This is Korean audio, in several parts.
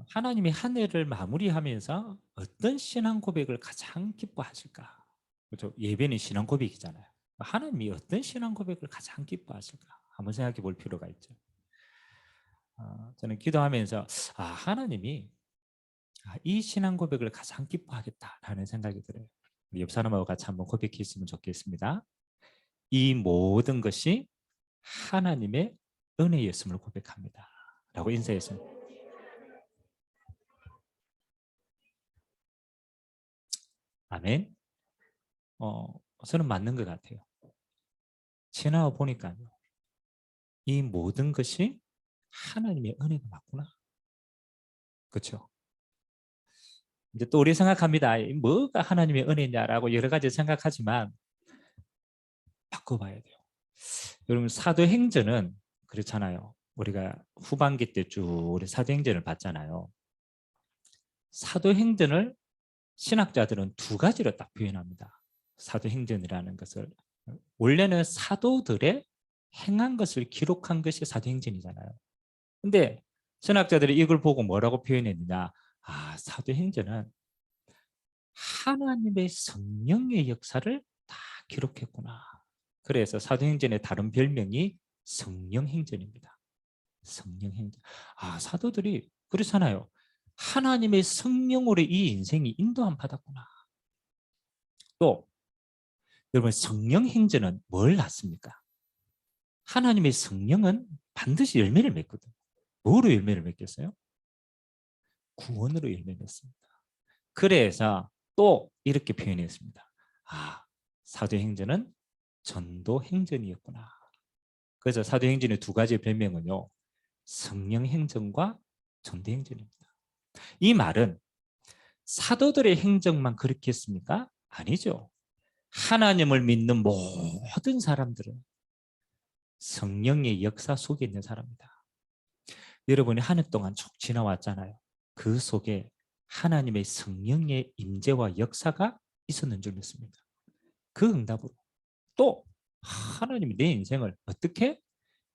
하나님이 한 해를 마무리하면서 어떤 신앙 고백을 가장 기뻐하실까? 그렇죠? 예배는 신앙 고백이잖아요. 하나님이 어떤 신앙 고백을 가장 기뻐하실까? 한번 생각해 볼 필요가 있죠. 저는 기도하면서 하나님이 이 신앙 고백을 가장 기뻐하겠다라는 생각이 들어요. 우리 옆 사람하고 같이 한번 고백했으면 좋겠습니다. 이 모든 것이 하나님의 은혜였음을 고백합니다. 라고 인사했습니다. 아멘. 저는 맞는 것 같아요. 지나와 보니까요. 이 모든 것이 하나님의 은혜가 맞구나. 그렇죠? 이제 또 우리 생각합니다. 뭐가 하나님의 은혜냐라고 여러 가지 생각하지만 바꿔봐야 돼요. 여러분 사도행전은 그렇잖아요. 우리가 후반기 때 쭉 우리 사도행전을 봤잖아요. 사도행전을 신학자들은 두 가지로 딱 표현합니다. 사도행전이라는 것을 원래는 사도들의 행한 것을 기록한 것이 사도행전이잖아요. 근데 신학자들이 이걸 보고 뭐라고 표현했느냐? 사도행전은 하나님의 성령의 역사를 다 기록했구나. 그래서 사도행전의 다른 별명이 성령행전입니다. 성령행전. 사도들이 그렇잖아요. 하나님의 성령으로 이 인생이 인도함 받았구나. 또 여러분 성령행전은 뭘 낳습니까? 하나님의 성령은 반드시 열매를 맺거든. 뭐로 열매를 맺겠어요? 구원으로 열매 맺습니다. 그래서 또 이렇게 표현했습니다. 사도행전은 전도행전이었구나. 그래서 사도행전의 두 가지 별명은요. 성령행전과 전도행전입니다. 이 말은 사도들의 행정만 그렇게 했습니까? 아니죠. 하나님을 믿는 모든 사람들은 성령의 역사 속에 있는 사람이다. 여러분이 한 해 동안 쭉 지나왔잖아요. 그 속에 하나님의 성령의 임재와 역사가 있었는 줄 믿습니다. 그 응답으로 또 하나님이 내 인생을 어떻게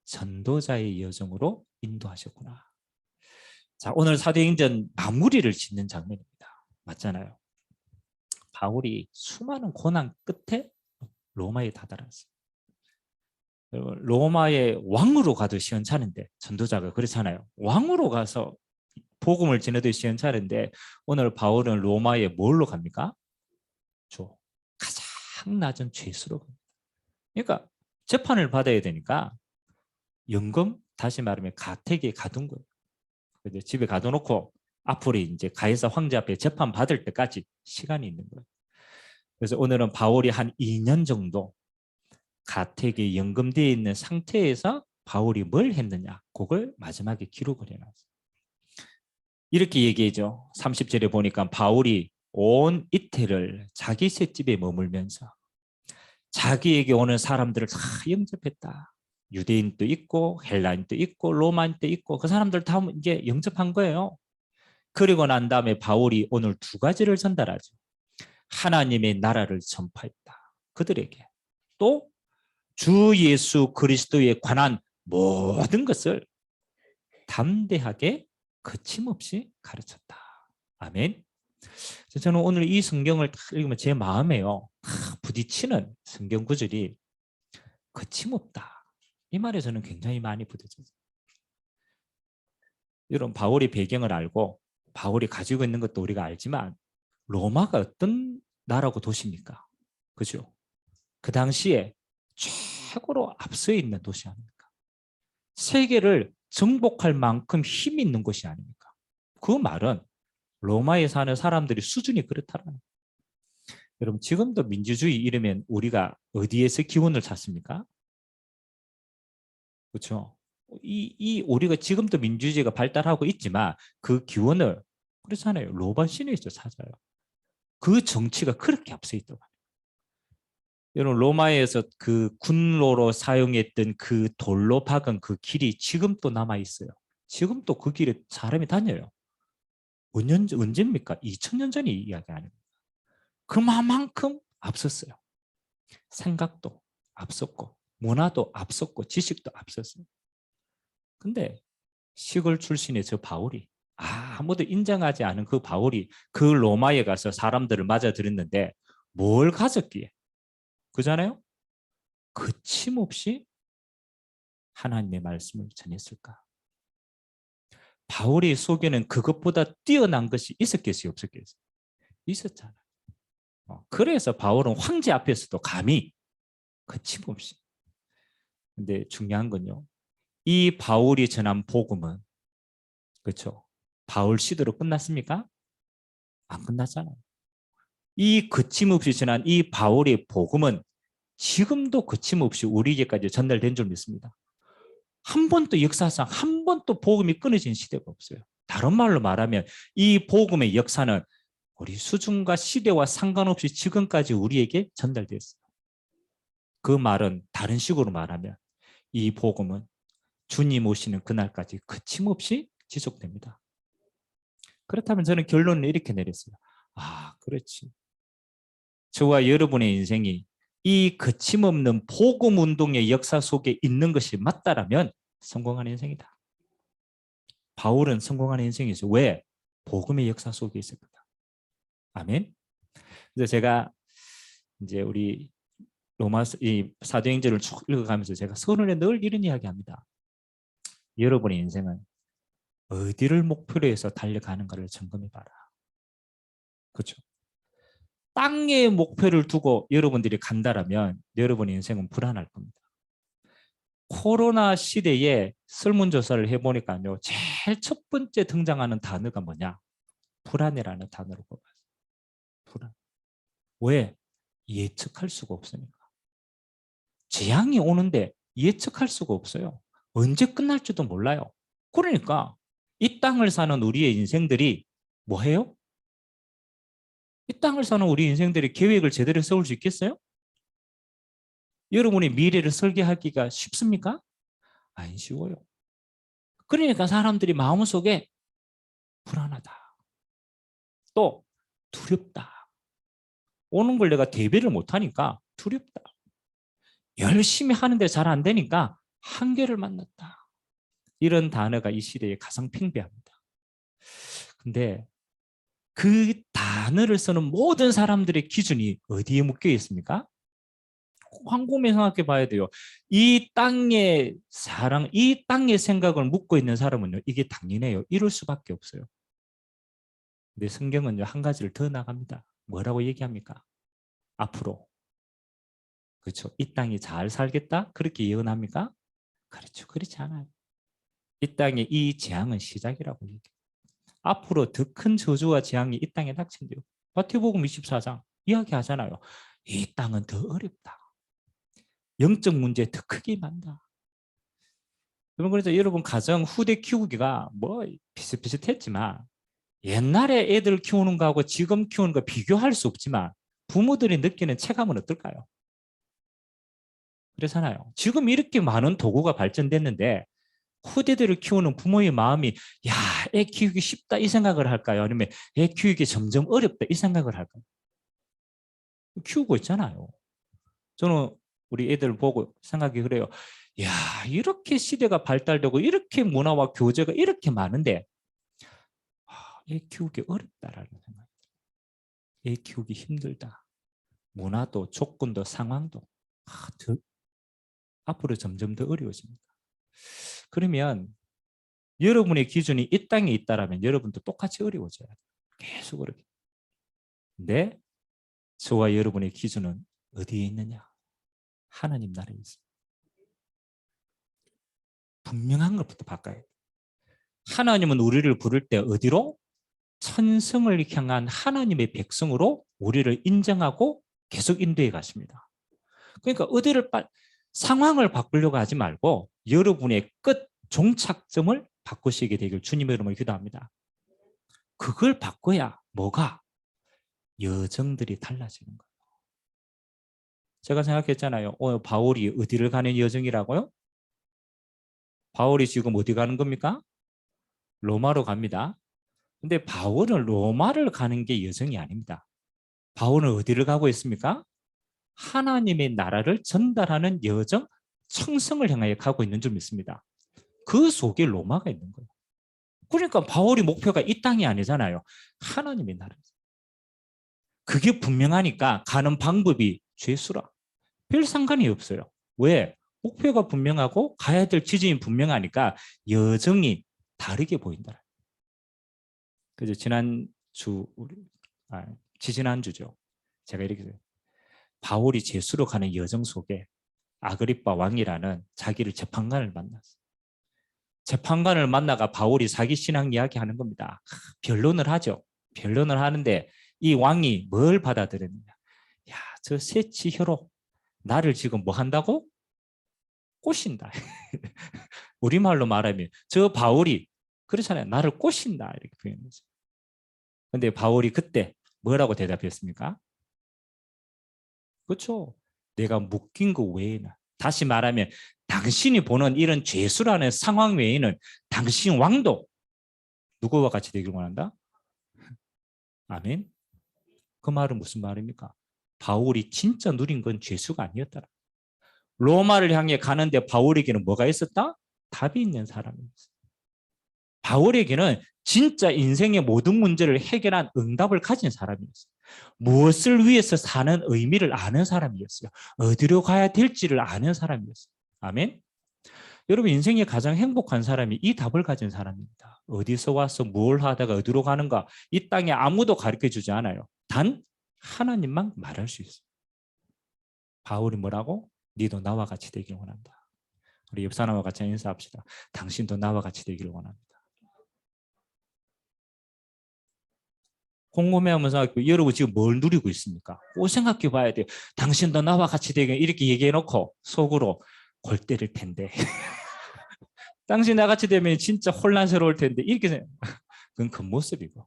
전도자의 여정으로 인도하셨구나. 자, 오늘 사도행전 마무리를 짓는 장면입니다. 맞잖아요. 바울이 수많은 고난 끝에 로마에 다다랐어요. 로마의 왕으로 가도 시원찮은데 전도자가 그렇잖아요. 왕으로 가서 복음을 전해도 시원찮은데 오늘 바울은 로마에 뭘로 갑니까? 가장 낮은 죄수로 갑니다. 그러니까 재판을 받아야 되니까 연금 다시 말하면 가택에 가둔 거예요. 집에 가둬놓고 앞으로 이제 가이사 황제 앞에 재판 받을 때까지 시간이 있는 거예요. 그래서 오늘은 바울이 한 2년 정도 가택에 연금되어 있는 상태에서 바울이 뭘 했느냐 그걸 마지막에 기록을 해놨어요. 이렇게 얘기하죠. 30절에 보니까 바울이 온 이태를 자기 셋집에 머물면서 자기에게 오는 사람들을 다 영접했다. 유대인도 있고 헬라인도 있고 로마인도 있고 그 사람들 다 이제 영접한 거예요. 그리고 난 다음에 바울이 오늘 두 가지를 전달하죠. 하나님의 나라를 전파했다. 그들에게. 또 주 예수 그리스도에 관한 모든 것을 담대하게 거침없이 가르쳤다. 아멘. 저는 오늘 이 성경을 읽으면 제 마음에요. 부딪히는 성경 구절이 거침없다. 이 말에 저는 굉장히 많이 부딪혀요. 여러분 바울의 배경을 알고 바울이 가지고 있는 것도 우리가 알지만 로마가 어떤 나라고 도시입니까? 그죠? 그 당시에 최고로 앞서 있는 도시 아닙니까? 세계를 정복할 만큼 힘이 있는 곳이 아닙니까? 그 말은 로마에 사는 사람들이 수준이 그렇다라는. 여러분 지금도 민주주의 이러면 우리가 어디에서 기운을 찾습니까? 그렇죠? 우리가 지금도 민주주의가 발달하고 있지만 그 기원을 그렇잖아요. 로마 시내에서 찾아요. 그 정치가 그렇게 앞서 있다고. 여러분 로마에서 그 군로로 사용했던 그 돌로 박은 그 길이 지금도 남아 있어요. 지금도 그 길에 사람이 다녀요. 언제입니까? 2000년 전의 이야기 아닙니까? 그만큼 앞섰어요. 생각도 앞섰고 문화도 앞섰고 지식도 앞섰어요. 근데 시골 출신의 저 바울이 아무도 인정하지 않은 그 바울이 그 로마에 가서 사람들을 맞아들였는데 뭘 가졌기에? 그잖아요? 거침없이 하나님의 말씀을 전했을까? 바울의 속에는 그것보다 뛰어난 것이 있었겠어요, 없었겠어요? 있었잖아요. 그래서 바울은 황제 앞에서도 감히 거침없이. 근데 중요한 건요. 이 바울이 전한 복음은 그렇죠. 바울 시대로 끝났습니까? 안 끝났잖아요. 이 거침없이 전한 이 바울의 복음은 지금도 거침없이 우리에게까지 전달된 줄 믿습니다. 한 번도 역사상 한 번도 복음이 끊어진 시대가 없어요. 다른 말로 말하면 이 복음의 역사는 우리 수준과 시대와 상관없이 지금까지 우리에게 전달됐어요. 그 말은 다른 식으로 말하면 이 복음은 주님 오시는 그날까지 거침없이 지속됩니다. 그렇다면 저는 결론을 이렇게 내렸어요. 그렇지. 저와 여러분의 인생이 이 거침없는 복음 운동의 역사 속에 있는 것이 맞다라면 성공한 인생이다. 바울은 성공한 인생이죠. 왜? 복음의 역사 속에 있었거든. 아멘. 그래서 제가 이제 우리 로마 이 사도행전을 쭉 읽어가면서 제가 서론에 늘 이런 이야기합니다. 여러분의 인생은 어디를 목표로 해서 달려가는가를 점검해봐라. 그렇죠? 땅에 목표를 두고 여러분들이 간다라면 여러분의 인생은 불안할 겁니다. 코로나 시대에 설문조사를 해보니까요. 제일 첫 번째 등장하는 단어가 뭐냐? 불안이라는 단어를 뽑았어요. 불안. 왜? 예측할 수가 없으니까. 재앙이 오는데 예측할 수가 없어요. 언제 끝날지도 몰라요. 그러니까 이 땅을 사는 우리의 인생들이 뭐 해요? 이 땅을 사는 우리 인생들이 계획을 제대로 세울 수 있겠어요? 여러분의 미래를 설계하기가 쉽습니까? 안 쉬워요. 그러니까 사람들이 마음속에 불안하다. 또 두렵다. 오는 걸 내가 대비를 못하니까 두렵다. 열심히 하는데 잘 안 되니까 한계를 만났다. 이런 단어가 이 시대에 가장 팽배합니다. 근데 그 단어를 쓰는 모든 사람들의 기준이 어디에 묶여 있습니까? 곰곰이 생각해 봐야 돼요. 이 땅의 사랑, 이 땅의 생각을 묻고 있는 사람은요, 이게 당연해요. 이럴 수밖에 없어요. 근데 성경은요, 한 가지를 더 나갑니다. 뭐라고 얘기합니까? 앞으로. 그렇죠. 이 땅이 잘 살겠다? 그렇게 예언합니까? 그렇죠. 그렇지 않아요. 이 땅의 이 재앙은 시작이라고 얘기해요. 앞으로 더 큰 저주와 재앙이 이 땅에 닥친대요. 마태복음 24장 이야기하잖아요. 이 땅은 더 어렵다. 영적 문제 더 크게 만다. 그래서 여러분 가정 후대 키우기가 뭐 비슷비슷했지만 옛날에 애들 키우는 거하고 지금 키우는 거 비교할 수 없지만 부모들이 느끼는 체감은 어떨까요? 그렇잖아요. 지금 이렇게 많은 도구가 발전됐는데 후대들을 키우는 부모의 마음이 야, 애 키우기 쉽다 이 생각을 할까요? 아니면 애 키우기 점점 어렵다 이 생각을 할까요? 키우고 있잖아요. 저는 우리 애들 보고 생각이 그래요. 야, 이렇게 시대가 발달되고 이렇게 문화와 교제가 이렇게 많은데 애 키우기 어렵다라는 생각. 애 키우기 힘들다. 문화도 조건도 상황도 더, 앞으로 점점 더 어려워집니다. 그러면 여러분의 기준이 이 땅에 있다라면 여러분도 똑같이 어려워져요. 계속 어렵게. 근데 저와 여러분의 기준은 어디에 있느냐? 하나님 나라에 있습니다. 분명한 것부터 바꿔야 돼요. 하나님은 우리를 부를 때 어디로? 천성을 향한 하나님의 백성으로 우리를 인정하고 계속 인도해 가십니다. 그러니까 어디를 상황을 바꾸려고 하지 말고 여러분의 끝 종착점을 바꾸시게 되길 주님의 이름으로 기도합니다. 그걸 바꿔야 뭐가? 여정들이 달라지는 거예요. 제가 생각했잖아요. 바울이 어디를 가는 여정이라고요? 바울이 지금 어디 가는 겁니까? 로마로 갑니다. 근데 바울은 로마를 가는 게 여정이 아닙니다. 바울은 어디를 가고 있습니까? 하나님의 나라를 전달하는 여정, 청성을 향하여 가고 있는 줄 믿습니다. 그 속에 로마가 있는 거예요. 그러니까 바울이 목표가 이 땅이 아니잖아요. 하나님의 나라. 그게 분명하니까 가는 방법이 죄수라. 별 상관이 없어요. 왜? 목표가 분명하고 가야 될 지점이 분명하니까 여정이 다르게 보인다. 그래서 지난주 지지난주죠. 제가 이렇게 바울이 제수로 가는 여정 속에 아그리빠 왕이라는 자기를 재판관을 만났어요. 재판관을 만나가 바울이 자기 신앙 이야기하는 겁니다. 변론을 하죠. 변론을 하는데 이 왕이 뭘 받아들였느냐. 야, 저 새치혀로 나를 지금 뭐 한다고? 꼬신다. 우리말로 말하면 저 바울이 그렇잖아요. 나를 꼬신다 이렇게 표현했어요. 근데 바울이 그때 뭐라고 대답했습니까? 그렇죠. 내가 묶인 거 외에는, 다시 말하면 당신이 보는 이런 죄수라는 상황 외에는 당신 왕도 누구와 같이 되기를 원한다? 아멘. 그 말은 무슨 말입니까? 바울이 진짜 누린 건 죄수가 아니었더라. 로마를 향해 가는데 바울에게는 뭐가 있었다? 답이 있는 사람이었어. 바울에게는 진짜 인생의 모든 문제를 해결한 응답을 가진 사람이었어요. 무엇을 위해서 사는 의미를 아는 사람이었어요. 어디로 가야 될지를 아는 사람이었어요. 아멘. 여러분, 인생에 가장 행복한 사람이 이 답을 가진 사람입니다. 어디서 와서 뭘 하다가 어디로 가는가, 이 땅에 아무도 가르쳐주지 않아요. 단 하나님만 말할 수 있어요. 바울이 뭐라고? 니도 나와 같이 되길 원한다. 우리 옆 사람과 같이 인사합시다. 당신도 나와 같이 되기를 원합니다. 곰곰해하면서 여러분 지금 뭘 누리고 있습니까? 꼭 생각해 봐야 돼요. 당신도 나와 같이 되길 이렇게 얘기해 놓고 속으로 골 때릴 텐데. 당신 나같이 되면 진짜 혼란스러울 텐데 이렇게 그건 겉모습이고,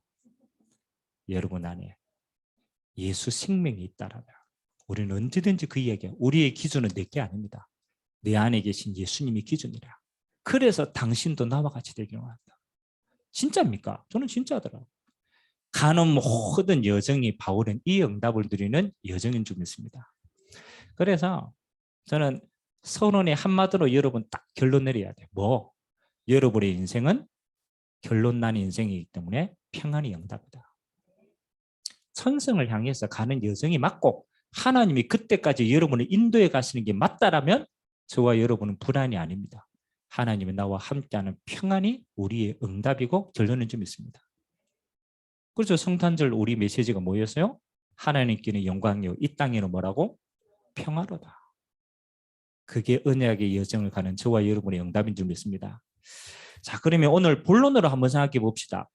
여러분 안에 예수 생명이 있다라면 우리는 언제든지 그 이야기야. 우리의 기준은 내게 아닙니다. 내 안에 계신 예수님이 기준이라. 그래서 당신도 나와 같이 되길 원한다. 진짜입니까? 저는 진짜더라고요. 가는 모든 여정이 바울은 이 응답을 드리는 여정인 줄 믿습니다. 그래서 저는 선언의 한마디로 여러분 딱 결론 내려야 돼요. 뭐? 여러분의 인생은 결론 난 인생이기 때문에 평안이 응답이다. 천성을 향해서 가는 여정이 맞고 하나님이 그때까지 여러분을 인도해 가시는 게 맞다라면 저와 여러분은 불안이 아닙니다. 하나님이 나와 함께하는 평안이 우리의 응답이고 결론인 줄 믿습니다. 그렇죠. 성탄절 우리 메시지가 뭐였어요? 하나님께는 영광이요 이 땅에는 뭐라고? 평화로다. 그게 언약의 여정을 가는 저와 여러분의 응답인 줄 믿습니다. 자, 그러면 오늘 본론으로 한번 생각해 봅시다.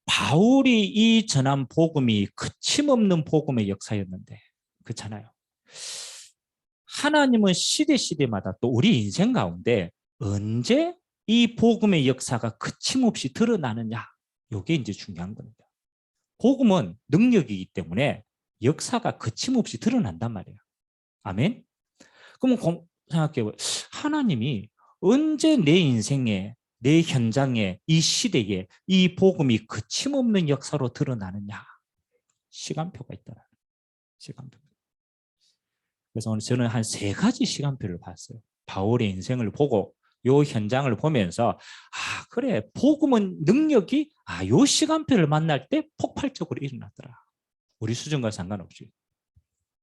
바울이 이 전한 복음이 거침없는 복음의 역사였는데, 그렇잖아요. 하나님은 시대마다 또 우리 인생 가운데 언제 이 복음의 역사가 거침없이 드러나느냐, 이게 이제 중요한 겁니다. 복음은 능력이기 때문에 역사가 거침없이 드러난단 말이에요. 아멘. 그럼 생각해봐요. 하나님이 언제 내 인생에, 내 현장에, 이 시대에 이 복음이 거침없는 역사로 드러나느냐? 시간표가 있더라. 시간표. 그래서 오늘 저는 한 3가지 시간표를 봤어요. 바울의 인생을 보고 요 현장을 보면서 그래, 복음은 능력이 요 시간표를 만날 때 폭발적으로 일어났더라. 우리 수준과 상관없이.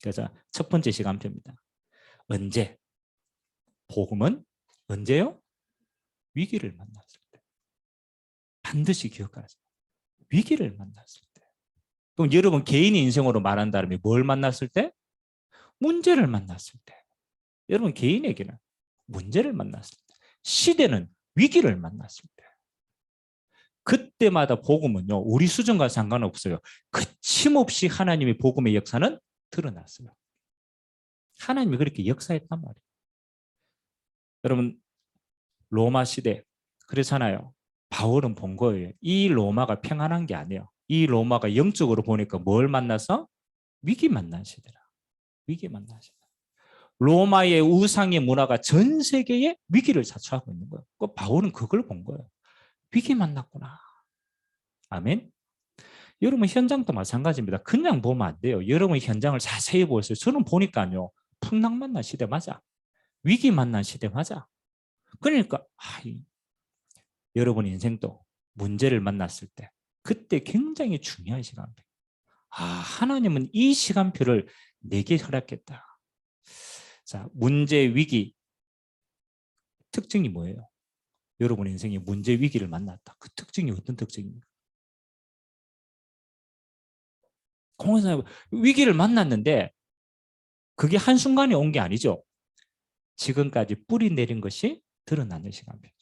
그래서 첫 번째 시간표입니다. 언제? 복음은 언제요? 위기를 만났을 때. 반드시 기억하세요. 위기를 만났을 때. 그럼 여러분 개인의 인생으로 말한다면 뭘 만났을 때? 문제를 만났을 때. 여러분 개인에게는 문제를 만났을 때. 시대는 위기를 만났을 때. 그때마다 복음은요, 우리 수준과 상관없어요. 거침없이 하나님의 복음의 역사는 드러났어요. 하나님이 그렇게 역사했단 말이에요. 여러분 로마 시대 그렇잖아요. 바울은 본 거예요. 이 로마가 평안한 게 아니에요. 이 로마가 영적으로 보니까 뭘 만나서? 위기 만난 시대라. 위기 만난 시대. 로마의 우상의 문화가 전 세계에 위기를 자초하고 있는 거예요. 바울은 그걸 본 거예요. 위기 만났구나. 아멘. 여러분 현장도 마찬가지입니다. 그냥 보면 안 돼요. 여러분 현장을 자세히 보세요. 저는 보니까요. 풍랑 만난 시대 맞아. 위기 만난 시대 맞아. 그러니까 여러분 인생도 문제를 만났을 때 그때 굉장히 중요한 시간표. 하나님은 이 시간표를 내게 허락했다. 자, 문제 위기 특징이 뭐예요? 여러분 인생에 문제 위기를 만났다. 그 특징이 어떤 특징입니까? 공회사에 위기를 만났는데 그게 한순간에 온 게 아니죠. 지금까지 뿌리 내린 것이 드러나는 시간표죠.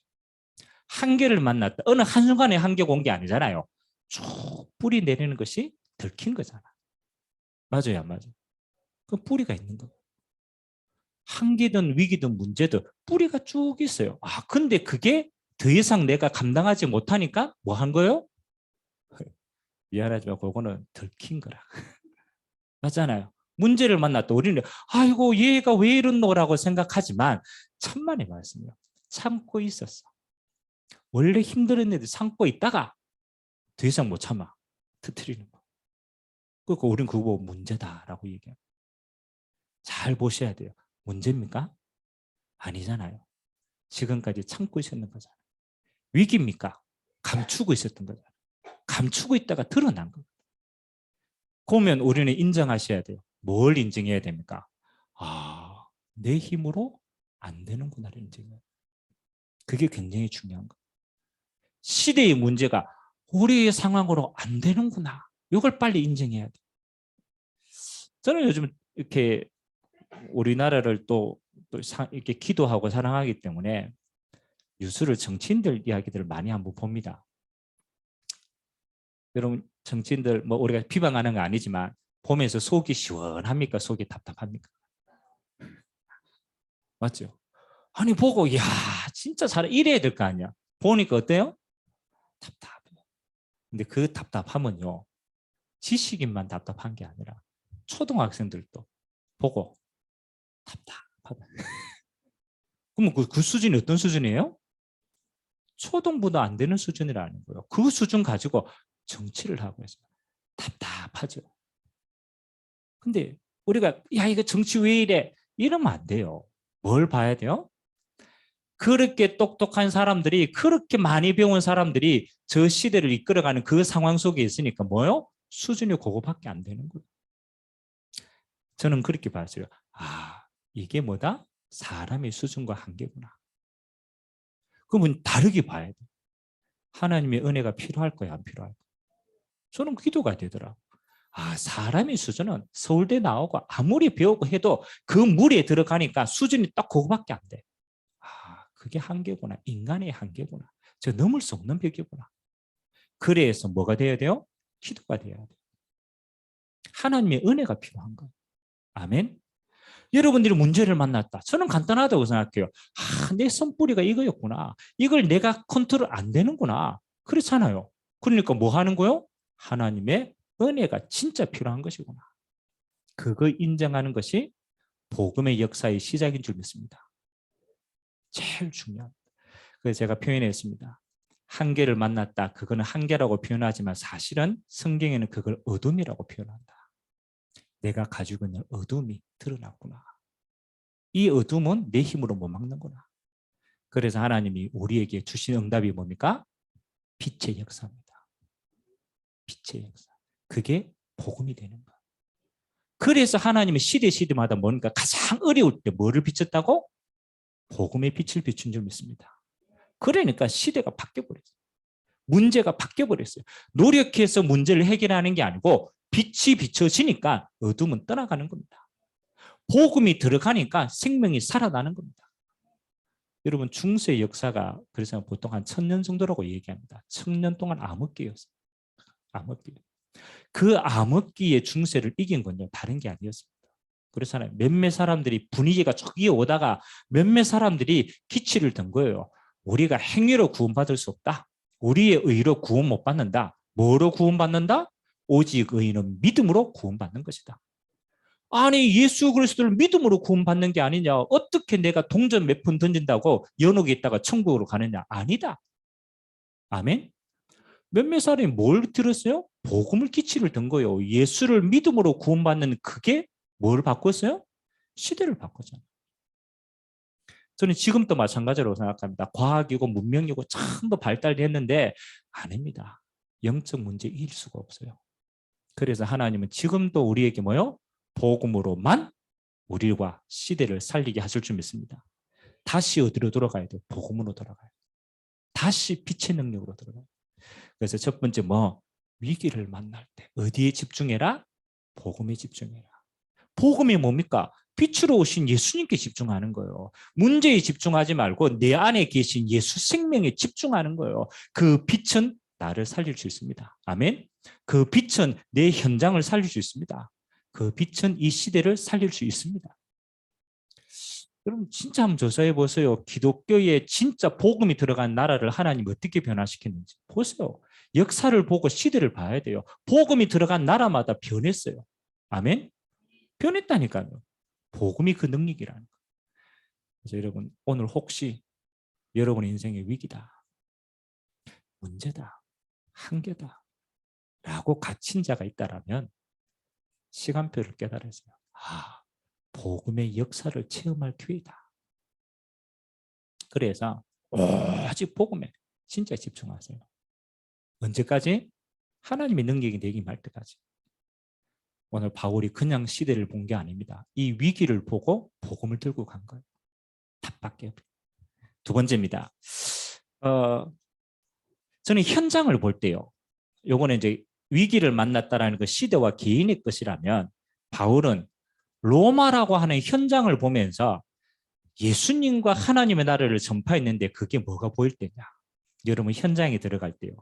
한계를 만났다. 어느 한순간에 한계가 온 게 아니잖아요. 쭉 뿌리 내리는 것이 들킨 거잖아. 맞아요, 안 맞아요? 그 뿌리가 있는 거예요. 한계든 위기든 문제든 뿌리가 쭉 있어요. 근데 그게 더 이상 내가 감당하지 못하니까 뭐 한 거예요? 미안하지만 그거는 들킨 거라. 맞잖아요. 문제를 만났다. 우리는 아이고 얘가 왜 이런노라고 생각하지만 천만의 말씀이요. 참고 있었어. 원래 힘들었는데 참고 있다가 더 이상 못 참아. 터뜨리는 거. 그러니까 우리는 그거 문제다라고 얘기해요. 잘 보셔야 돼요. 문제입니까? 아니잖아요. 지금까지 참고 있었는 거잖아요. 위기입니까? 감추고 있었던 거잖아요. 감추고 있다가 드러난 거예요. 그러면 우리는 인정하셔야 돼요. 뭘 인정해야 됩니까? 내 힘으로 안 되는구나를 인정해요. 그게 굉장히 중요한 거예요. 시대의 문제가 우리의 상황으로 안 되는구나. 이걸 빨리 인정해야 돼요. 저는 요즘 이렇게 우리나라를 또 이렇게 기도하고 사랑하기 때문에 뉴스를 정치인들 이야기들을 많이 한번 봅니다. 여러분 정치인들 뭐 우리가 비방하는 거 아니지만 보면서 속이 시원합니까? 속이 답답합니까? 맞죠? 아니 보고 야 진짜 잘 이래야 될 거 아니야. 보니까 어때요? 답답해요. 근데 그 답답함은요. 지식인만 답답한 게 아니라 초등학생들도 보고 답답하다. 그러면 그 수준이 어떤 수준이에요? 초등부도 안 되는 수준이라는 거예요. 그 수준 가지고 정치를 하고 있어요. 답답하죠. 근데 우리가 야 이거 정치 왜 이래? 이러면 안 돼요. 뭘 봐야 돼요? 그렇게 똑똑한 사람들이 그렇게 많이 배운 사람들이 저 시대를 이끌어가는 그 상황 속에 있으니까 뭐요? 수준이 그거밖에 안 되는 거예요. 저는 그렇게 봤어요. 이게 뭐다? 사람의 수준과 한계구나. 그러면 다르게 봐야 돼. 하나님의 은혜가 필요할 거야, 안 필요할 거야? 저는 기도가 되더라. 사람의 수준은 서울대 나오고 아무리 배우고 해도 그 물에 들어가니까 수준이 딱 그거밖에 안 돼. 그게 한계구나. 인간의 한계구나. 저 넘을 수 없는 벽이구나. 그래서 뭐가 돼야 돼요? 기도가 돼야 돼요. 하나님의 은혜가 필요한 거예요. 아멘. 여러분들이 문제를 만났다. 저는 간단하다고 생각해요. 내 손뿌리가 이거였구나. 이걸 내가 컨트롤 안 되는구나. 그렇잖아요. 그러니까 뭐 하는 거요? 하나님의 은혜가 진짜 필요한 것이구나. 그거 인정하는 것이 복음의 역사의 시작인 줄 믿습니다. 제일 중요합니다. 그래서 제가 표현했습니다. 한계를 만났다. 그거는 한계라고 표현하지만 사실은 성경에는 그걸 어둠이라고 표현한다. 내가 가지고 있는 어둠이 드러났구나. 이 어둠은 내 힘으로 못 막는구나. 그래서 하나님이 우리에게 주신 응답이 뭡니까? 빛의 역사입니다. 빛의 역사. 그게 복음이 되는 거예요. 그래서 하나님이 시대마다 뭔가 가장 어려울 때 뭐를 비췄다고? 복음의 빛을 비춘 줄 믿습니다. 그러니까 시대가 바뀌어버렸어요. 문제가 바뀌어버렸어요. 노력해서 문제를 해결하는 게 아니고 빛이 비춰지니까 어둠은 떠나가는 겁니다. 복음이 들어가니까 생명이 살아나는 겁니다. 여러분 중세의 역사가 그래서 보통 한 1000년 정도라고 얘기합니다. 1000년 동안 암흑기였어요. 암흑기. 그 암흑기의 중세를 이긴 건요 다른 게 아니었습니다. 그렇잖아요. 몇몇 사람들이 분위기가 저기에 오다가 몇몇 사람들이 기치를 든 거예요. 우리가 행위로 구원받을 수 없다. 우리의 의로 구원 못 받는다. 뭐로 구원받는다? 오직 의인은 믿음으로 구원받는 것이다. 아니 예수 그리스도를 믿음으로 구원받는 게 아니냐. 어떻게 내가 동전 몇 푼 던진다고 연옥에 있다가 천국으로 가느냐. 아니다. 아멘. 몇몇 사람이 뭘 들었어요? 복음을 기치를 든 거예요. 예수를 믿음으로 구원받는 그게 뭘 바꿨어요? 시대를 바꿨잖아요. 저는 지금도 마찬가지로 생각합니다. 과학이고 문명이고 전부 발달됐는데 아닙니다. 영적 문제일 수가 없어요. 그래서 하나님은 지금도 우리에게 뭐요? 복음으로만 우리와 시대를 살리게 하실 줄 믿습니다. 다시 어디로 돌아가야 돼요? 복음으로 돌아가요. 다시 빛의 능력으로 들어가요. 그래서 첫 번째 위기를 만날 때 어디에 집중해라? 복음에 집중해라. 복음이 뭡니까? 빛으로 오신 예수님께 집중하는 거예요. 문제에 집중하지 말고 내 안에 계신 예수 생명에 집중하는 거예요. 그 빛은 나를 살릴 수 있습니다. 아멘. 그 빛은 내 현장을 살릴 수 있습니다. 그 빛은 이 시대를 살릴 수 있습니다. 여러분 진짜 한번 조사해 보세요. 기독교에 진짜 복음이 들어간 나라를 하나님 어떻게 변화시켰는지 보세요. 역사를 보고 시대를 봐야 돼요. 복음이 들어간 나라마다 변했어요. 아멘. 변했다니까요. 복음이 그 능력이라는 거예요. 그래서 여러분 오늘 혹시 여러분 인생의 위기다, 문제다, 한계다 라고 갇힌 자가 있다라면 시간표를 깨달으세요. 복음의 역사를 체험할 기회다. 그래서 오직 복음에 진짜 집중하세요. 언제까지? 하나님의 능력이 내게 말 때까지. 오늘 바울이 그냥 시대를 본 게 아닙니다. 이 위기를 보고 복음을 들고 간 거예요. 답답게. 두 번째입니다. 저는 현장을 볼 때요. 요거는 이제 위기를 만났다라는 그 시대와 개인의 것이라면 바울은 로마라고 하는 현장을 보면서 예수님과 하나님의 나라를 전파했는데 그게 뭐가 보일 때냐? 여러분 현장에 들어갈 때요.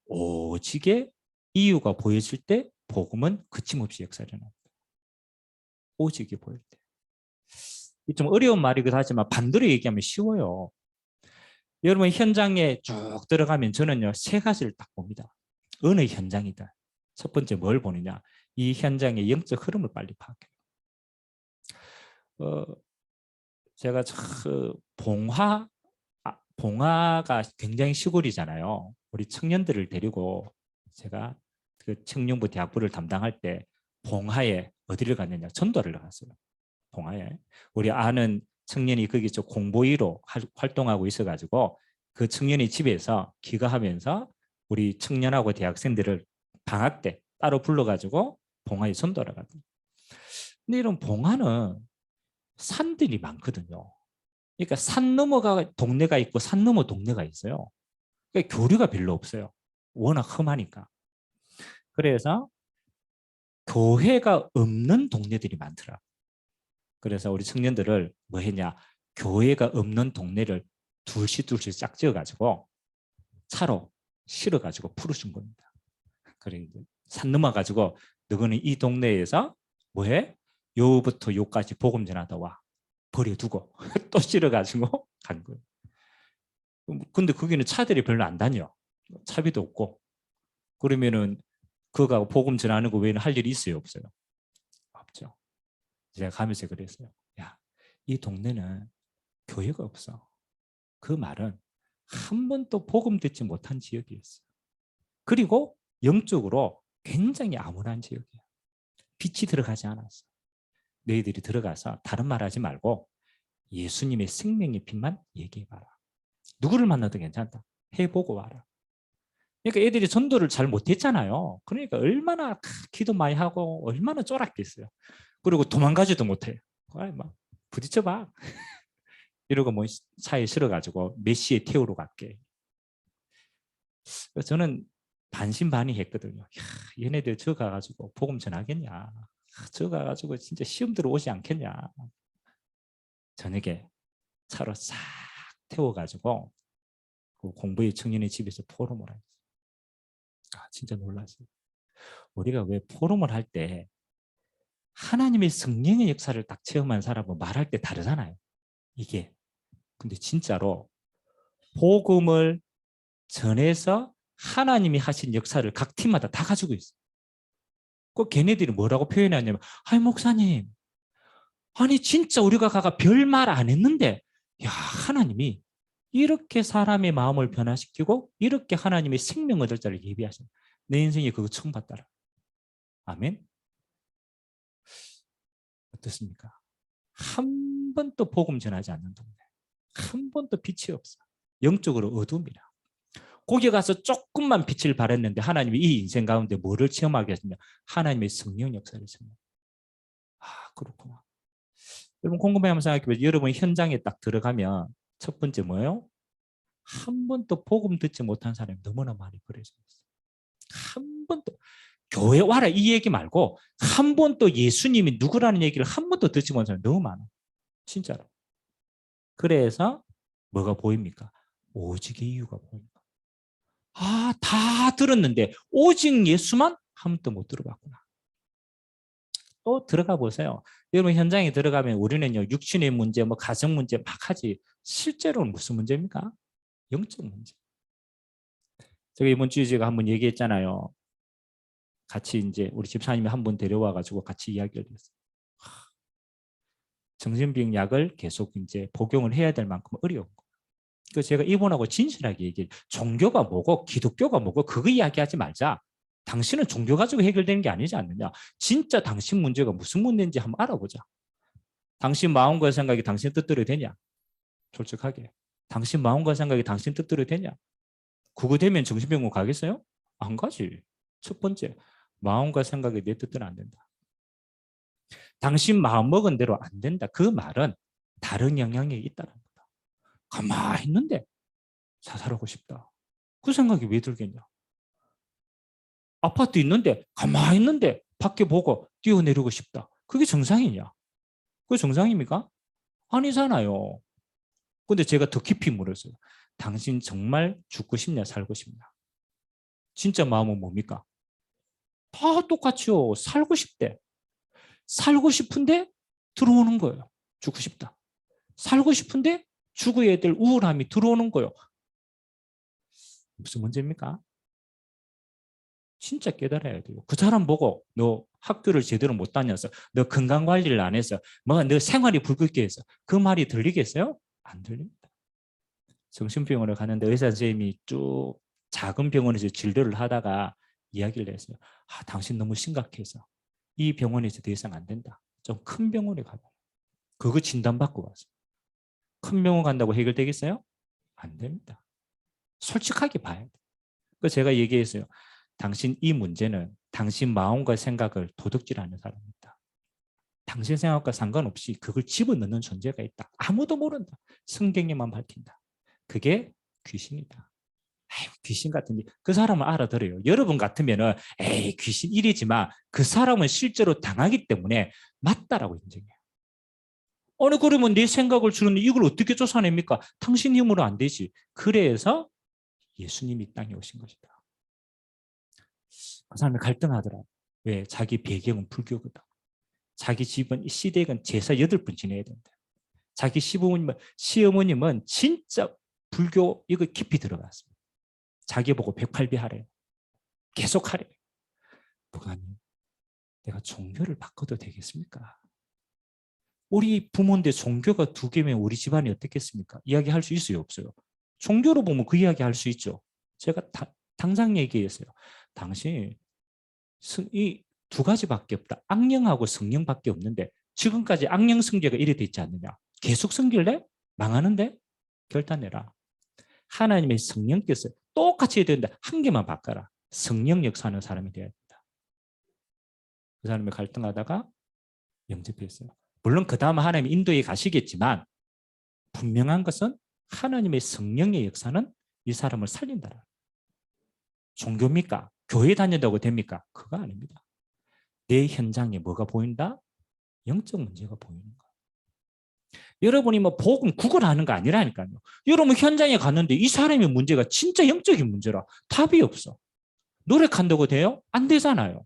오직의 이유가 보여질 때 복음은 거침없이 역사를 합니다. 오직이 보일 때. 좀 어려운 말이기도 하지만 반대로 얘기하면 쉬워요. 여러분 현장에 쭉 들어가면 저는요 세 가지를 딱 봅니다. 어느 현장이다. 첫 번째 뭘 보느냐. 이 현장의 영적 흐름을 빨리 파악해요. 제가 봉화가 굉장히 시골이잖아요. 우리 청년들을 데리고 제가 그 청년부 대학부를 담당할 때 봉화에 어디를 갔느냐 전도를 갔어요. 봉화에 우리 아는 청년이 거기 공보위로 활동하고 있어가지고 그 청년이 집에서 기가하면서 우리 청년하고 대학생들을 방학 때 따로 불러가지고 봉화에 전도를 갔거든요. 근데 이런 봉화는 산들이 많거든요. 그러니까 산 너머가 동네가 있고 산 너머 동네가 있어요. 그러니까 교류가 별로 없어요. 워낙 험하니까. 그래서 교회가 없는 동네들이 많더라. 그래서 우리 청년들을 뭐 했냐. 교회가 없는 동네를 둘씩 짝 지어가지고 차로 실어가지고 풀어준 겁니다. 그래 산 넘어가지고 너희는 이 동네에서 뭐해? 요부터 요까지 복음 전하다 와. 버려두고 또 실어가지고 간 거예요. 근데 거기는 차들이 별로 안 다녀. 차비도 없고. 그러면은 그거 복음 전하는 거 외에는 할 일이 있어요? 없어요? 없죠. 제가 가면서 그랬어요. 야, 이 동네는 교회가 없어. 그 말은 한 번도 복음 듣지 못한 지역이었어요. 그리고 영적으로 굉장히 암울한 지역이야. 빛이 들어가지 않았어. 너희들이 들어가서 다른 말 하지 말고 예수님의 생명의 빛만 얘기해봐라. 누구를 만나도 괜찮다. 해보고 와라. 그러니까 애들이 전도를 잘 못했잖아요. 그러니까 얼마나 기도 많이 하고 얼마나 쫄았겠어요. 그리고 도망가지도 못해요. 막 부딪혀봐. 이러고 뭐 차에 실어가지고 몇 시에 태우러 갈게. 저는 반신반의했거든요. 야, 얘네들 저 가가지고 복음 전하겠냐. 저 가가지고 진짜 시험 들어오지 않겠냐. 저녁에 차로 싹 태워가지고 그 공부의 청년의 집에서 포럼을 했어요. 진짜 놀랐어요. 우리가 왜 포럼을 할 때 하나님의 성령의 역사를 딱 체험한 사람은 말할 때 다르잖아요. 이게. 근데 진짜로 복음을 전해서 하나님이 하신 역사를 각 팀마다 다 가지고 있어요. 꼭 걔네들이 뭐라고 표현하냐면 아니 목사님 아니 진짜 우리가 가가 별말 안 했는데 야 하나님이 이렇게 사람의 마음을 변화시키고 이렇게 하나님의 생명 얻을 자를 예비하신 내 인생에 그거 처음 봤더라. 아멘. 어떻습니까? 한 번도 복음 전하지 않는 동네. 한 번도 빛이 없어. 영적으로 어둠이라. 거기 가서 조금만 빛을 발했는데 하나님이 이 인생 가운데 뭐를 체험하게 하시냐? 하나님의 성령 역사를 체험. 아, 그렇구나. 여러분 곰곰이 한번 생각해보세요. 여러분 현장에 딱 들어가면 첫 번째 뭐예요? 한 번도 복음 듣지 못한 사람이 너무나 많이 버려져 있어요. 한 번도 교회 와라 이 얘기 말고 한 번도 예수님이 누구라는 얘기를 한 번도 듣지 못한 사람이 너무 많아. 진짜로. 그래서 뭐가 보입니까? 오직의 이유가 보입니다. 아, 다 들었는데 오직 예수만 한 번도 못 들어봤구나. 또 들어가 보세요. 여러분 현장에 들어가면 우리는요 육신의 문제, 뭐 가정 문제 막 하지 실제로는 무슨 문제입니까? 영적 문제. 제가 이번 주에 제가 한번 얘기했잖아요. 같이 이제 우리 집사님이 한 번 데려와 가지고 같이 이야기를 했어요. 정신병 약을 계속 이제 복용을 해야 될 만큼 어려운 거. 그래서 제가 이분하고 진실하게 얘기해요. 종교가 뭐고 기독교가 뭐고 그거 이야기하지 말자. 당신은 종교 가지고 해결되는 게 아니지 않느냐. 진짜 당신 문제가 무슨 문제인지 한번 알아보자. 당신 마음과 생각이 당신 뜻대로 되냐? 솔직하게. 당신 마음과 생각이 당신 뜻대로 되냐? 그거 되면 정신병원 가겠어요? 안 가지. 첫 번째, 마음과 생각이 내 뜻대로 안 된다. 당신 마음 먹은 대로 안 된다. 그 말은 다른 영향이 있다는 거다. 가만히 있는데 자살하고 싶다. 그 생각이 왜 들겠냐? 아파트 있는데 가만히 있는데 밖에 보고 뛰어내리고 싶다. 그게 정상이냐? 그게 정상입니까? 아니잖아요. 근데 제가 더 깊이 물었어요. 당신 정말 죽고 싶냐 살고 싶냐? 진짜 마음은 뭡니까? 다 똑같이요. 살고 싶대. 살고 싶은데 들어오는 거예요. 죽고 싶다. 살고 싶은데 죽어야 될 우울함이 들어오는 거예요. 무슨 문제입니까? 진짜 깨달아야 돼요. 그 사람 보고 너 학교를 제대로 못 다녀서 너 건강관리를 안 해서 너 생활이 불규칙해서 그 말이 들리겠어요? 안 들립니다. 정신병원을 가는데 의사 선생님이 쭉 작은 병원에서 진료를 하다가 이야기를 했어요. 아, 당신 너무 심각해서 이 병원에서 더 이상 안 된다. 좀 큰 병원에 가봐요. 그거 진단받고 왔어요. 큰 병원 간다고 해결되겠어요? 안 됩니다. 솔직하게 봐야 돼요. 그래서 제가 얘기했어요. 당신 이 문제는 당신 마음과 생각을 도둑질하는 사람이다. 당신 생각과 상관없이 그걸 집어넣는 존재가 있다. 아무도 모른다. 성경에만 밝힌다. 그게 귀신이다. 아유, 귀신 같은 그 사람은 알아들어요. 여러분 같으면은 에이 귀신 이리지만 그 사람은 실제로 당하기 때문에 맞다라고 인정해요. 아니 그러면 내 생각을 주는데 이걸 어떻게 쫓아냅니까? 당신 힘으로 안 되지. 그래서 예수님이 땅에 오신 것이다. 그 사람이 갈등하더라. 왜? 자기 배경은 불교거든. 자기 집은 시댁은 제사 8번 지내야 된다. 자기 시어머님은 진짜 불교 이거 깊이 들어갔습니다. 자기 보고 108배 하래요. 계속 하래요. 부관님, 내가 종교를 바꿔도 되겠습니까? 우리 부모인데 종교가 2개면 우리 집안이 어떻겠습니까? 이야기할 수 있어요? 없어요? 종교로 보면 그 이야기 할 수 있죠. 제가 당장 얘기했어요. 당신 이 2가지밖에 없다. 악령하고 성령밖에 없는데 지금까지 악령 성계가 이래 됐지 않느냐. 계속 성길래 망하는데 결단해라. 하나님의 성령께서 똑같이 해야 되는데 한 개만 바꿔라. 성령 역사하는 사람이 되어야 된다. 그 사람이 갈등하다가 영접했어요. 물론 그 다음 하나님이 인도에 가시겠지만 분명한 것은 하나님의 성령의 역사는 이 사람을 살린다. 종교입니까? 교회 다닌다고 됩니까? 그거 아닙니다. 내 현장에 뭐가 보인다? 영적 문제가 보이는 거예요. 여러분이 뭐 복음 구걸하는 거 아니라니까요. 여러분 현장에 갔는데 이 사람의 문제가 진짜 영적인 문제라 답이 없어. 노력한다고 돼요? 안 되잖아요.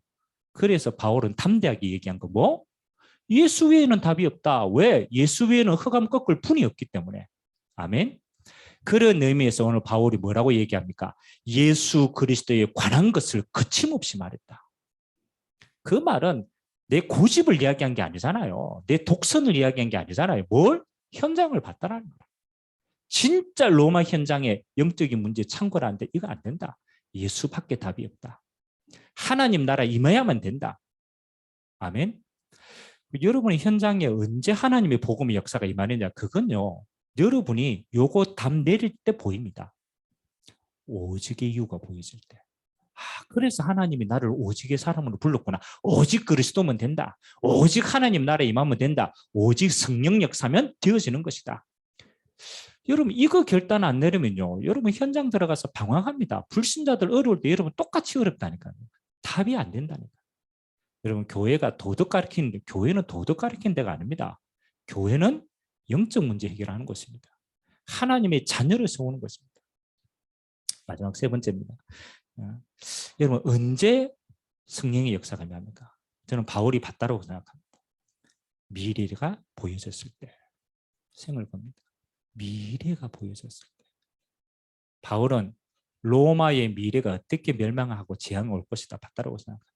그래서 바울은 담대하게 얘기한 거 뭐? 예수 외에는 답이 없다. 왜? 예수 외에는 흑암 꺾을 분이 없기 때문에. 아멘. 그런 의미에서 오늘 바울이 뭐라고 얘기합니까? 예수 그리스도에 관한 것을 거침없이 말했다. 그 말은 내 고집을 이야기한 게 아니잖아요. 내 독선을 이야기한 게 아니잖아요. 뭘? 현장을 봤다라는 거야. 진짜 로마 현장에 영적인 문제 참고를 하는데 이거 안 된다. 예수밖에 답이 없다. 하나님 나라 임해야만 된다. 아멘. 여러분의 현장에 언제 하나님의 복음의 역사가 임하느냐? 그건요. 여러분이 요거 답 내릴 때 보입니다. 오직의 이유가 보여질 때. 그래서 하나님이 나를 오직의 사람으로 불렀구나. 오직 그리스도면 된다. 오직 하나님 나라에 임하면 된다. 오직 성령 역사면 되어지는 것이다. 여러분 이거 결단 안 내리면요. 여러분 현장 들어가서 방황합니다. 불신자들 어려울 때 여러분 똑같이 어렵다니까요. 답이 안 된다니까요. 여러분 교회가 도덕 가르치는데 교회는 도덕 가르치는 데가 아닙니다. 교회는 영적 문제 해결하는 것입니다. 하나님의 자녀를 세우는 것입니다. 마지막 세 번째입니다. 여러분 언제 성령의 역사가 납니까? 저는 바울이 봤다고 생각합니다. 미래가 보여졌을 때 생을 겁니다. 미래가 보여졌을 때. 바울은 로마의 미래가 어떻게 멸망하고 재앙이 올 것이다 봤다고 생각합니다.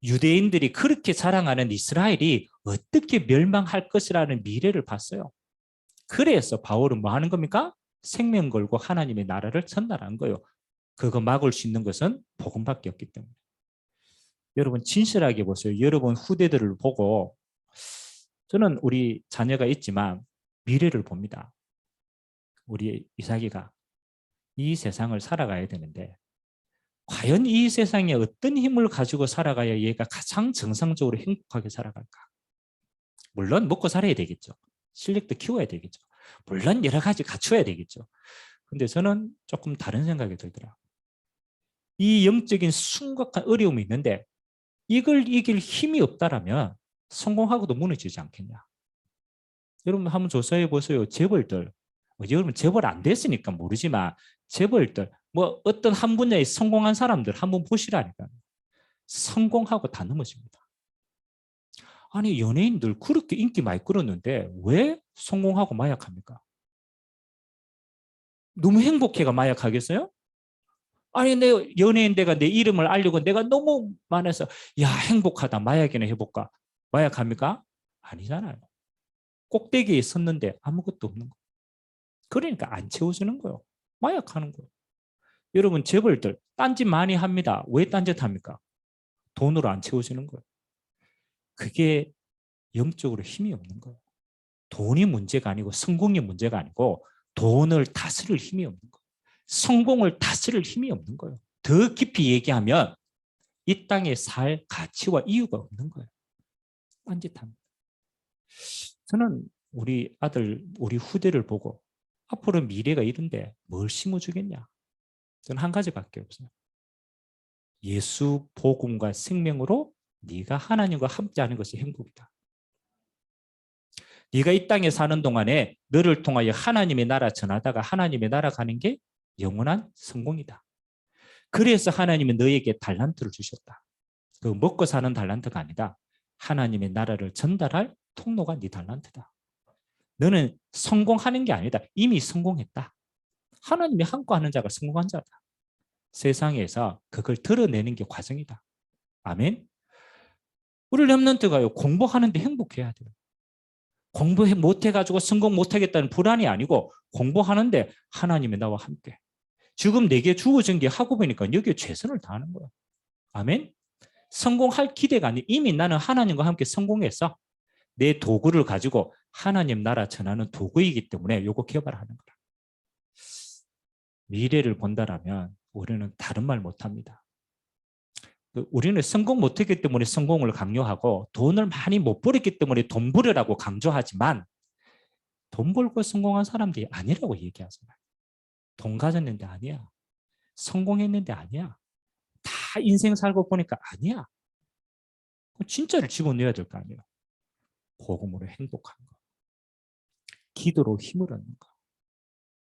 유대인들이 그렇게 자랑하는 이스라엘이 어떻게 멸망할 것이라는 미래를 봤어요. 그래서 바울은 뭐 하는 겁니까? 생명 걸고 하나님의 나라를 전달한 거예요. 그거 막을 수 있는 것은 복음밖에 없기 때문에. 여러분 진실하게 보세요. 여러분 후대들을 보고 저는 우리 자녀가 있지만 미래를 봅니다. 우리 이삭이가 이 세상을 살아가야 되는데 과연 이 세상에 어떤 힘을 가지고 살아가야 얘가 가장 정상적으로 행복하게 살아갈까? 물론 먹고 살아야 되겠죠. 실력도 키워야 되겠죠. 물론 여러 가지 갖춰야 되겠죠. 근데 저는 조금 다른 생각이 들더라. 이 영적인 심각한 어려움이 있는데 이걸 이길 힘이 없다라면 성공하고도 무너지지 않겠냐. 여러분 한번 조사해 보세요. 재벌들. 여러분 재벌 안 됐으니까 모르지만 재벌들 뭐 어떤 한 분야에 성공한 사람들 한번 보시라니까요. 성공하고 다 넘어집니다. 아니 연예인들 그렇게 인기 많이 끌었는데 왜 성공하고 마약합니까? 너무 행복해가 마약하겠어요? 아니 내 연예인 내가 내 이름을 알리고 내가 너무 많아서 야 행복하다 마약이나 해볼까? 마약합니까? 아니잖아요. 꼭대기에 섰는데 아무것도 없는 거. 그러니까 안 채워주는 거예요. 마약하는 거예요. 여러분 재벌들 딴짓 많이 합니다. 왜 딴짓 합니까? 돈으로 안 채워주는 거예요. 그게 영적으로 힘이 없는 거예요. 돈이 문제가 아니고 성공이 문제가 아니고 돈을 다스릴 힘이 없는 거예요. 성공을 다스릴 힘이 없는 거예요. 더 깊이 얘기하면 이 땅에 살 가치와 이유가 없는 거예요. 딴짓합니다. 저는 우리 아들, 우리 후대를 보고 앞으로 미래가 이런데 뭘 심어주겠냐? 저는 한 가지밖에 없어요. 예수 복음과 생명으로 네가 하나님과 함께하는 것이 행복이다. 네가 이 땅에 사는 동안에 너를 통하여 하나님의 나라 전하다가 하나님의 나라 가는 게 영원한 성공이다. 그래서 하나님이 너에게 달란트를 주셨다. 그 먹고 사는 달란트가 아니다. 하나님의 나라를 전달할 통로가 네 달란트다. 너는 성공하는 게 아니다. 이미 성공했다. 하나님이 함께하는 자가 성공한 자다. 세상에서 그걸 드러내는 게 과정이다. 아멘. 우리 렘넌트가요 공부하는데 행복해야 돼요. 공부 못해가지고 성공 못하겠다는 불안이 아니고 공부하는데 하나님이 나와 함께. 지금 내게 주어진 게 학업이니까 여기에 최선을 다하는 거야. 아멘. 성공할 기대가 아니고 이미 나는 하나님과 함께 성공했어. 내 도구를 가지고 하나님 나라 전하는 도구이기 때문에 요거 개발하는 거라. 미래를 본다라면 우리는 다른 말 못합니다. 우리는 성공 못했기 때문에 성공을 강요하고 돈을 많이 못 벌었기 때문에 돈 벌으라고 강조하지만 돈 벌고 성공한 사람들이 아니라고 얘기하잖아요. 돈 가졌는데 아니야. 성공했는데 아니야. 다 인생 살고 보니까 아니야. 진짜를 집어넣어야 될 거 아니에요. 복음으로 행복한 거. 기도로 힘을 얻는 거.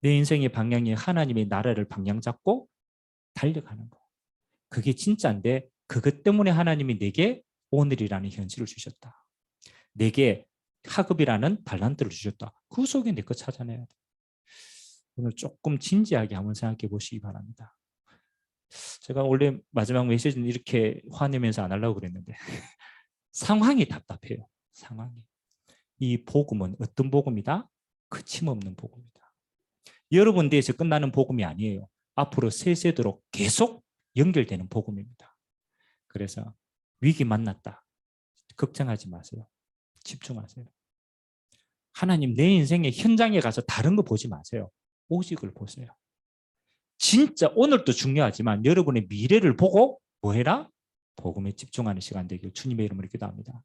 내 인생의 방향이 하나님의 나라를 방향 잡고 달려가는 거. 그게 진짜인데 그것 때문에 하나님이 내게 오늘이라는 현실을 주셨다. 내게 학업이라는 달란트를 주셨다. 그 속에 내 거 찾아내야 돼. 오늘 조금 진지하게 한번 생각해 보시기 바랍니다. 제가 원래 마지막 메시지는 이렇게 화내면서 안 하려고 그랬는데 상황이 답답해요. 상황이. 이 복음은 어떤 복음이다? 그침없는 복음이다. 여러분 대해서 끝나는 복음이 아니에요. 앞으로 세세도록 계속 연결되는 복음입니다. 그래서 위기 만났다. 걱정하지 마세요. 집중하세요. 하나님 내 인생의 현장에 가서 다른 거 보지 마세요. 오직을 보세요. 진짜 오늘도 중요하지만 여러분의 미래를 보고 뭐 해라? 복음에 집중하는 시간 되길 주님의 이름으로 기도합니다.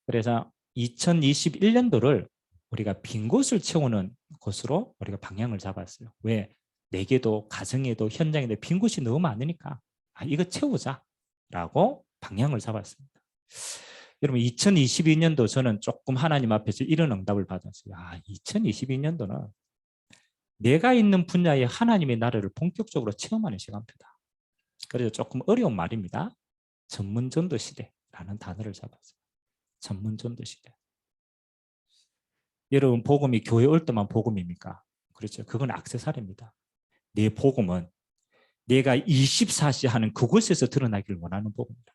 그래서 2021년도를 우리가 빈 곳을 채우는 곳으로 우리가 방향을 잡았어요. 왜? 내게도 가정에도 현장에도 빈 곳이 너무 많으니까 이거 채우자라고 방향을 잡았습니다. 여러분 2022년도 저는 조금 하나님 앞에서 이런 응답을 받았어요. 2022년도는 내가 있는 분야의 하나님의 나라를 본격적으로 체험하는 시간표다. 그래서 조금 어려운 말입니다. 전문전도 시대라는 단어를 잡았어요. 전문전도 시대. 여러분 복음이 교회 올 때만 복음입니까? 그렇죠. 그건 액세서리입니다. 내 복음은 내가 24시 하는 그곳에서 드러나기를 원하는 복음이다.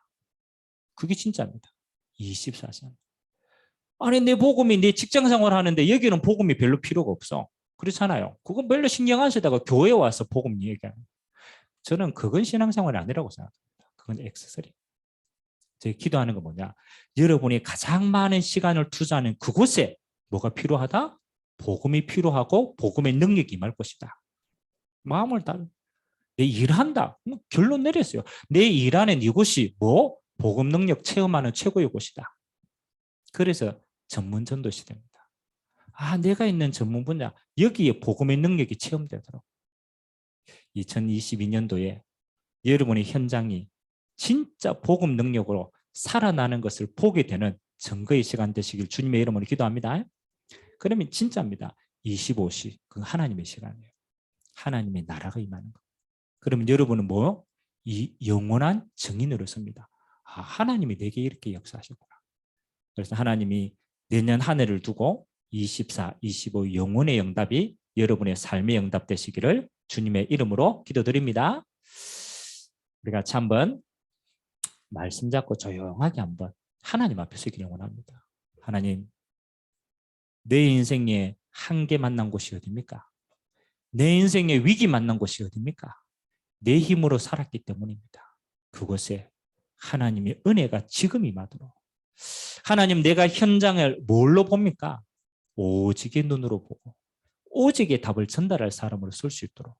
그게 진짜입니다. 24시. 아니 내 복음이 내 직장생활 하는데 여기는 복음이 별로 필요가 없어. 그렇잖아요. 그건 별로 신경 안 쓰다가 교회에 와서 복음 얘기하는. 저는 그건 신앙생활이 아니라고 생각합니다. 그건 액세서리. 제가 기도하는 건 뭐냐? 여러분이 가장 많은 시간을 투자하는 그곳에 뭐가 필요하다? 복음이 필요하고 복음의 능력이 임할 것이다. 마음을 내 일한다. 결론 내렸어요. 내 일하는 이곳이 뭐? 복음 능력 체험하는 최고의 곳이다. 그래서 전문전도 시대입니다. 내가 있는 전문 분야 여기에 복음의 능력이 체험되도록 2022년도에 여러분의 현장이 진짜 복음 능력으로 살아나는 것을 보게 되는 증거의 시간 되시길 주님의 이름으로 기도합니다. 그러면 진짜입니다. 25시 그 하나님의 시간이에요. 하나님의 나라가 임하는 것. 그러면 여러분은 뭐? 이 영원한 증인으로 섭니다. 하나님이 내게 이렇게 역사하셨구나. 그래서 하나님이 내년 한 해를 두고 24, 25 영혼의 응답이 여러분의 삶의 응답 되시기를 주님의 이름으로 기도드립니다. 우리 같이 한번 말씀 잡고 조용하게 한번 하나님 앞에 서기를 원합니다. 하나님, 내 인생에 한계 만난 곳이 어디입니까? 내 인생에 위기 만난 곳이 어디입니까? 내 힘으로 살았기 때문입니다. 그곳에 하나님의 은혜가 지금 임하도록. 하나님, 내가 현장을 뭘로 봅니까? 오직의 눈으로 보고 오직의 답을 전달할 사람으로 쓸 수 있도록.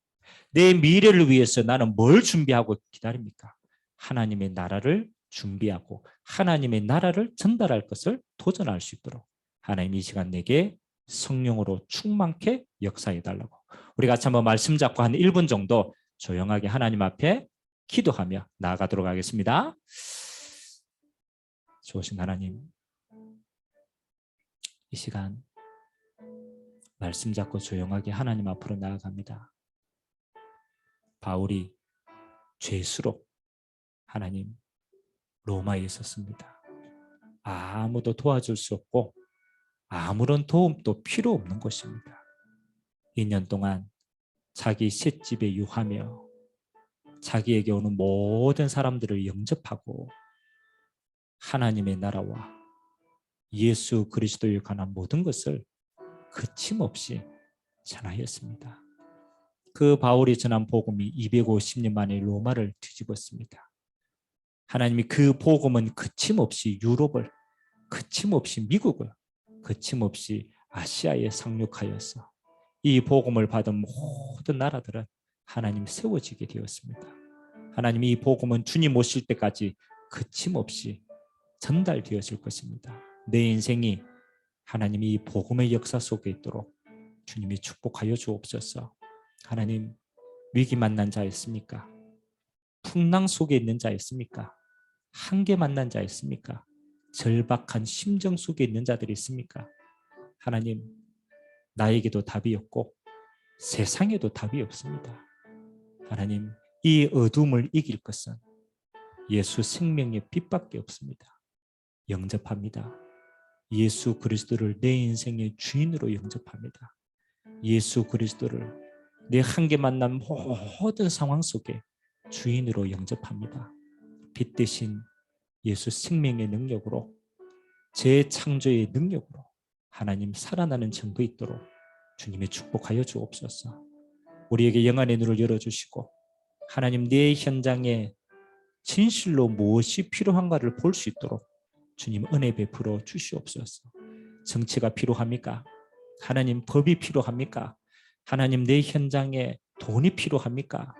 내 미래를 위해서 나는 뭘 준비하고 기다립니까? 하나님의 나라를 준비하고 하나님의 나라를 전달할 것을 도전할 수 있도록 하나님 이 시간 내게 성령으로 충만케 역사해 달라고. 우리 같이 한번 말씀 잡고 한 1분 정도 조용하게 하나님 앞에 기도하며 나아가도록 하겠습니다. 좋으신 하나님, 이 시간 말씀 잡고 조용하게 하나님 앞으로 나아갑니다. 바울이 죄수로 하나님 로마에 있었습니다. 아무도 도와줄 수 없고 아무런 도움도 필요 없는 곳입니다. 2년 동안 자기 셋집에 유하며 자기에게 오는 모든 사람들을 영접하고 하나님의 나라와 예수 그리스도에 관한 모든 것을 거침없이 전하였습니다. 그 바울이 전한 복음이 250년 만에 로마를 뒤집었습니다. 하나님이 그 복음은 거침없이 유럽을, 거침없이 미국을, 거침없이 아시아에 상륙하여서 이 복음을 받은 모든 나라들은 하나님 세워지게 되었습니다. 하나님 이 복음은 주님 오실 때까지 거침없이 전달되었을 것입니다. 내 인생이 하나님이 이 복음의 역사 속에 있도록 주님이 축복하여 주옵소서. 하나님, 위기 만난 자 있습니까? 풍랑 속에 있는 자 있습니까? 한계 만난 자 있습니까? 절박한 심정 속에 있는 자들이 있습니까? 하나님, 나에게도 답이 없고 세상에도 답이 없습니다. 하나님, 이 어둠을 이길 것은 예수 생명의 빛밖에 없습니다. 영접합니다. 예수 그리스도를 내 인생의 주인으로 영접합니다. 예수 그리스도를 내 한계 만난 모든 상황 속에 주인으로 영접합니다. 빛 대신 예수 생명의 능력으로 재창조의 능력으로 하나님 살아나는 증거 있도록 주님의 축복하여 주옵소서. 우리에게 영안의 눈을 열어주시고 하나님 내 현장에 진실로 무엇이 필요한가를 볼 수 있도록 주님 은혜 베풀어 주시옵소서. 정치가 필요합니까? 하나님 법이 필요합니까? 하나님 내 현장에 돈이 필요합니까?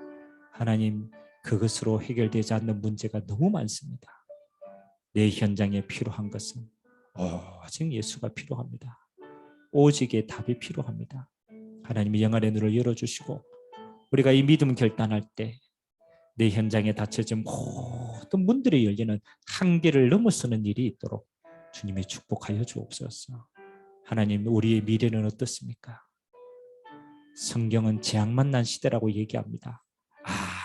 하나님 그것으로 해결되지 않는 문제가 너무 많습니다. 내 현장에 필요한 것은 오직 예수가 필요합니다. 오직의 답이 필요합니다. 하나님이 영안의 눈을 열어주시고 우리가 이 믿음 결단할 때 내 현장에 닫혀진 모든 문들이 열리는 한계를 넘어서는 일이 있도록 주님이 축복하여 주옵소서. 하나님 우리의 미래는 어떻습니까? 성경은 재앙 만난 시대라고 얘기합니다.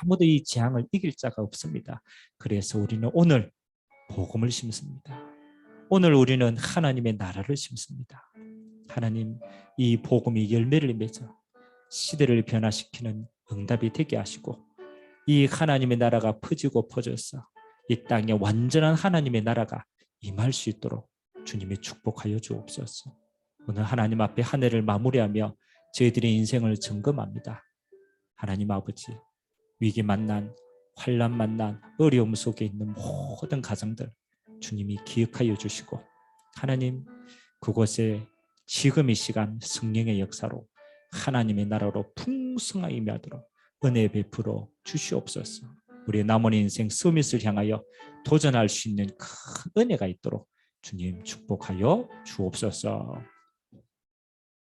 아무도 이 재앙을 이길 자가 없습니다. 그래서 우리는 오늘 복음을 심습니다. 오늘 우리는 하나님의 나라를 심습니다. 하나님 이 복음이 열매를 맺어 시대를 변화시키는 응답이 되게 하시고 이 하나님의 나라가 퍼지고 퍼져서 이 땅에 완전한 하나님의 나라가 임할 수 있도록 주님이 축복하여 주옵소서. 오늘 하나님 앞에 한 해를 마무리하며 저희들의 인생을 점검합니다. 하나님 아버지, 위기 만난, 환난 만난, 어려움 속에 있는 모든 가정들 주님이 기억하여 주시고 하나님 그곳에 지금 이 시간 성령의 역사로 하나님의 나라로 풍성하게 임하도록 은혜 베풀어 주시옵소서. 우리의 남은 인생 서밋을 향하여 도전할 수 있는 큰 은혜가 있도록 주님 축복하여 주옵소서.